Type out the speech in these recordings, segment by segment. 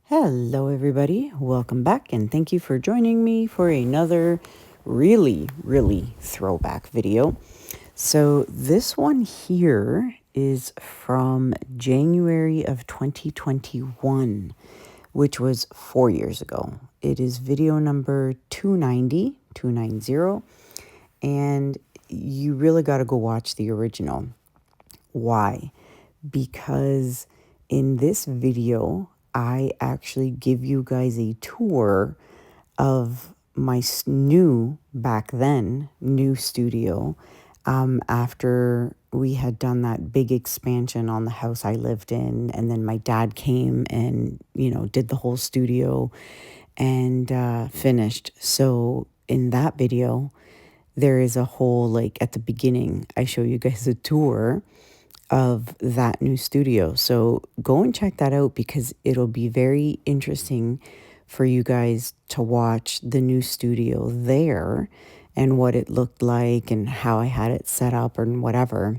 Hello, everybody. Welcome back, and thank you for joining me for another really throwback video. So, this one here is from January of 2021, which was 4 years ago. It is video number 290, and you really got to go watch the original. Why? Because in this video, I actually give you guys a tour of my back then, new studio. After we had done that big expansion on the house I lived in, and then my dad came and, did the whole studio and finished. So in that video, there is a whole, like at the beginning, I show you guys a tour of that new studio. So go and check that out because it'll be very interesting for you guys to watch the new studio there and what it looked like and how I had it set up and whatever.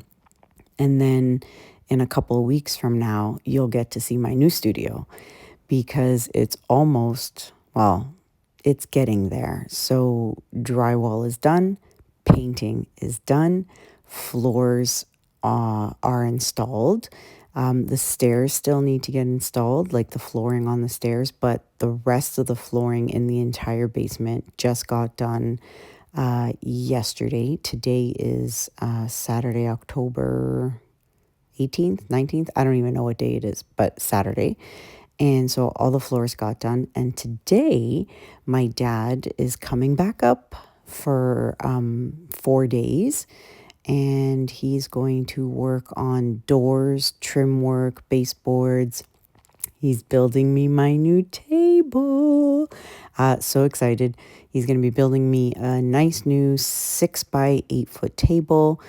And then in a couple of weeks from now, you'll get to see my new studio because it's almost, well, it's getting there. So drywall is done, painting is done, floors are installed. The stairs still need to get installed, like the flooring on the stairs, but the rest of the flooring in the entire basement just got done yesterday. Today is Saturday, October 18th, 19th. I don't even know what day it is, but Saturday. And so all the floors got done. And today, my dad is coming back up for 4 days. And he's going to work on doors, trim work, baseboards. He's building me my new table. So excited. He's going to be building me a nice new 6 by 8 foot table.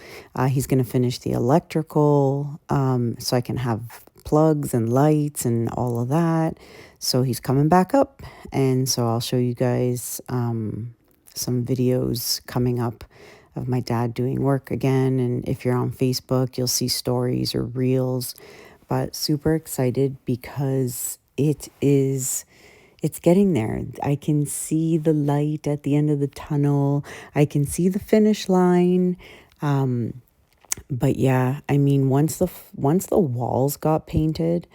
He's going to finish the electrical so I can have plugs and lights and all of that. So he's coming back up. And so I'll show you guys some videos coming up of my dad doing work again. And if you're on Facebook, you'll see stories or reels. But super excited because it's getting there. I can see the light at the end of the tunnel. I can see the finish line. But yeah, I mean, once the walls got painted,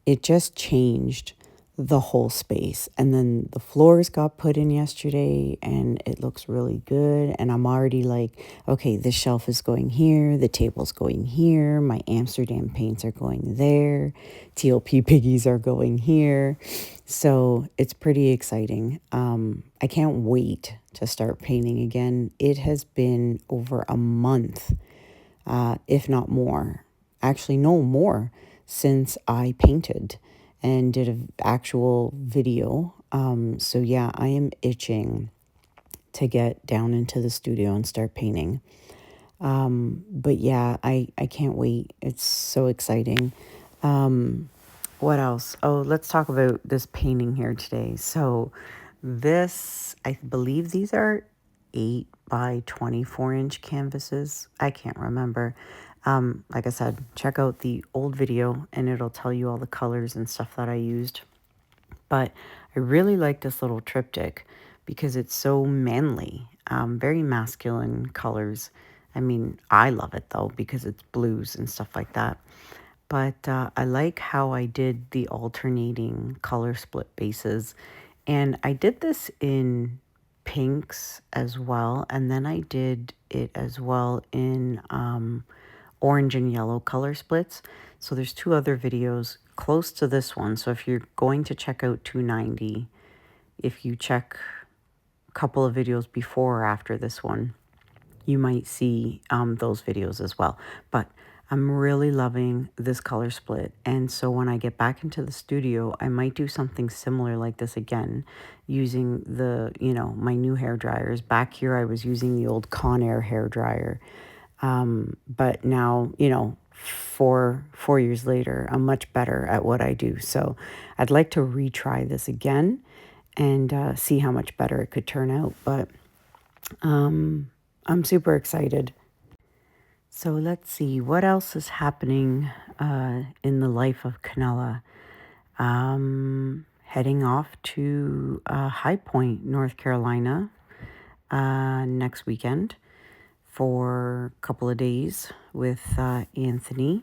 it just changed the whole space. And then the floors got put in yesterday and it looks really good. And I'm already like, okay, this shelf is going here, the table's going here, my Amsterdam paints are going there, TLP piggies are going here. So it's pretty exciting. I can't wait to start painting again. It has been over a month, if not more. Actually, no more since I painted and did an actual video. So yeah, I am itching to get down into the studio and start painting. But yeah, I can't wait. It's so exciting. What else? Oh, let's talk about this painting here today. So this, I believe these are 8 by 24 inch canvases. I can't remember. Like I said, check out the old video and it'll tell you all the colors and stuff that I used. But I really like this little triptych because it's so manly, very masculine colors. I mean, I love it though because it's blues and stuff like that. But I like how I did the alternating color split bases. And I did this in pinks as well. And then I did it as well in orange and yellow color splits. So there's 2 other videos close to this one. So if you're going to check out 290, if you check a couple of videos before or after this one, you might see those videos as well. But I'm really loving this color split. And so when I get back into the studio, I might do something similar like this again using the, my new hair dryers. Back here, I was using the old Conair hair dryer. But now, 4 years later, I'm much better at what I do. So I'd like to retry this again and see how much better it could turn out. But I'm super excited. So let's see what else is happening in the life of Kanella. heading off to High Point, North Carolina next weekend for a couple of days with Anthony.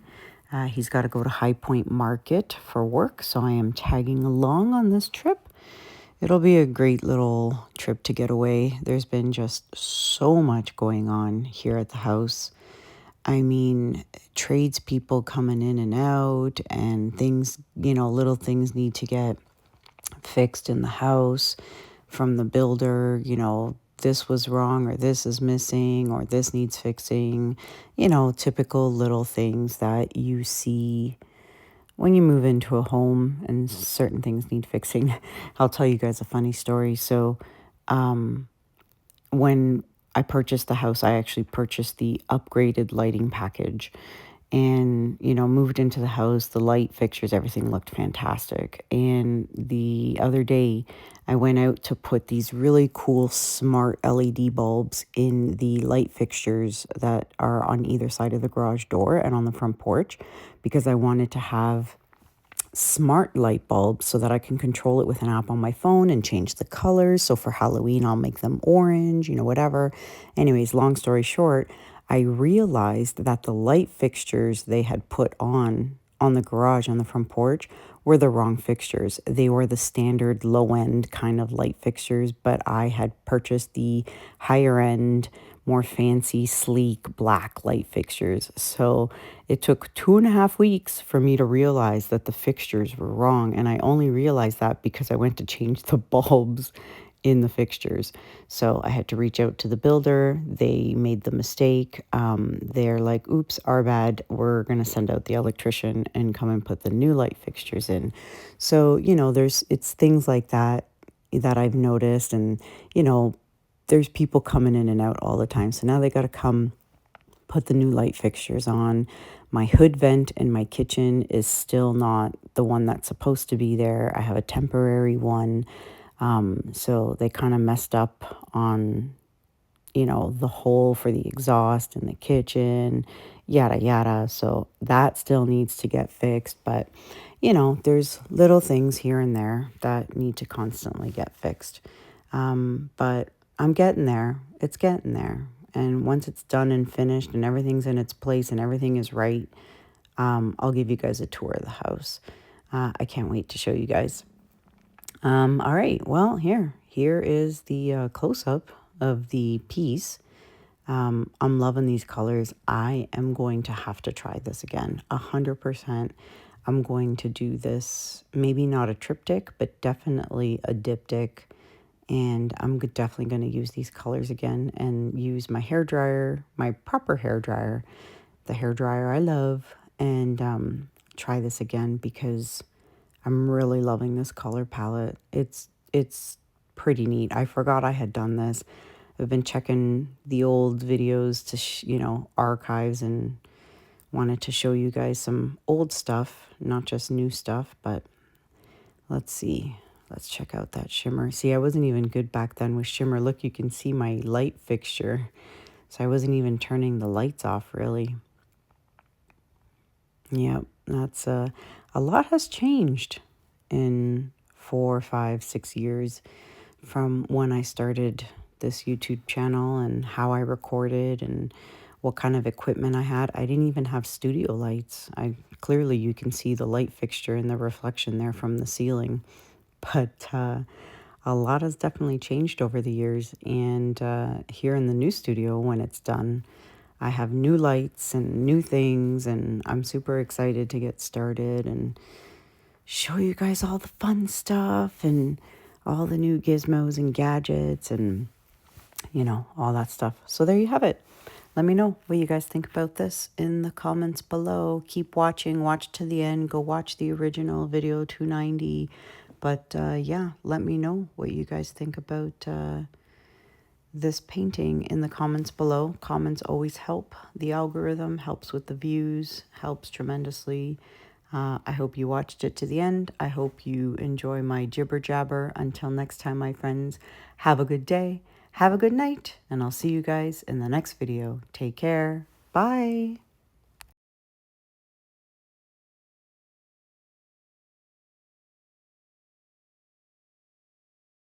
He's got to go to High Point Market for work, so I am tagging along on this trip. It'll be a great little trip to get away. There's been just so much going on here at the house. I mean, tradespeople coming in and out, and things, little things need to get fixed in the house from the builder. This was wrong, or this is missing, or this needs fixing. Typical little things that you see when you move into a home and certain things need fixing. I'll tell you guys a funny story. So, when I purchased the house, I actually purchased the upgraded lighting package and, moved into the house. The light fixtures, everything looked fantastic. And the other day, I went out to put these really cool smart LED bulbs in the light fixtures that are on either side of the garage door and on the front porch, because I wanted to have smart light bulbs so that I can control it with an app on my phone and change the colors. So for Halloween, I'll make them orange, whatever. Anyways, long story short, I realized that the light fixtures they had put on the garage on the front porch were the wrong fixtures. They were the standard low end kind of light fixtures, but I had purchased the higher end, more fancy, sleek black light fixtures. So it took 2.5 weeks for me to realize that the fixtures were wrong. And I only realized that because I went to change the bulbs in the fixtures. So I had to reach out to the builder. They made the mistake. They're like, oops, our bad. We're going to send out the electrician and come and put the new light fixtures in. So, it's things like that I've noticed. And, there's people coming in and out all the time. So now they got to come put the new light fixtures on. My hood vent in my kitchen is still not the one that's supposed to be there. I have a temporary one. So they kind of messed up on, the hole for the exhaust in the kitchen, yada, yada. So that still needs to get fixed. But, there's little things here and there that need to constantly get fixed. But I'm getting there. It's getting there. And once it's done and finished and everything's in its place and everything is right, I'll give you guys a tour of the house. I can't wait to show you guys. All right, well, here is the close-up of the piece. I'm loving these colors. I am going to have to try this again, 100%. I'm going to do this, maybe not a triptych, but definitely a diptych. And I'm definitely going to use these colors again and use my hairdryer, my proper hairdryer, the hairdryer I love, and try this again because I'm really loving this color palette. It's pretty neat. I forgot I had done this. I've been checking the old videos to, archives, and wanted to show you guys some old stuff, not just new stuff, but let's see. Let's check out that shimmer. See, I wasn't even good back then with shimmer. Look, you can see my light fixture. So I wasn't even turning the lights off, really. Yep, that's a lot has changed in 4, 5, 6 years from when I started this YouTube channel and how I recorded and what kind of equipment I had. I didn't even have studio lights. Clearly you can see the light fixture and the reflection there from the ceiling. But a lot has definitely changed over the years. And here in the new studio, when it's done, I have new lights and new things. And I'm super excited to get started and show you guys all the fun stuff and all the new gizmos and gadgets and, all that stuff. So there you have it. Let me know what you guys think about this in the comments below. Keep watching. Watch to the end. Go watch the original video 290. But yeah, let me know what you guys think about this painting in the comments below. Comments always help. The algorithm helps with the views, helps tremendously. I hope you watched it to the end. I hope you enjoy my jibber jabber. Until next time, my friends, have a good day, have a good night, and I'll see you guys in the next video. Take care. Bye.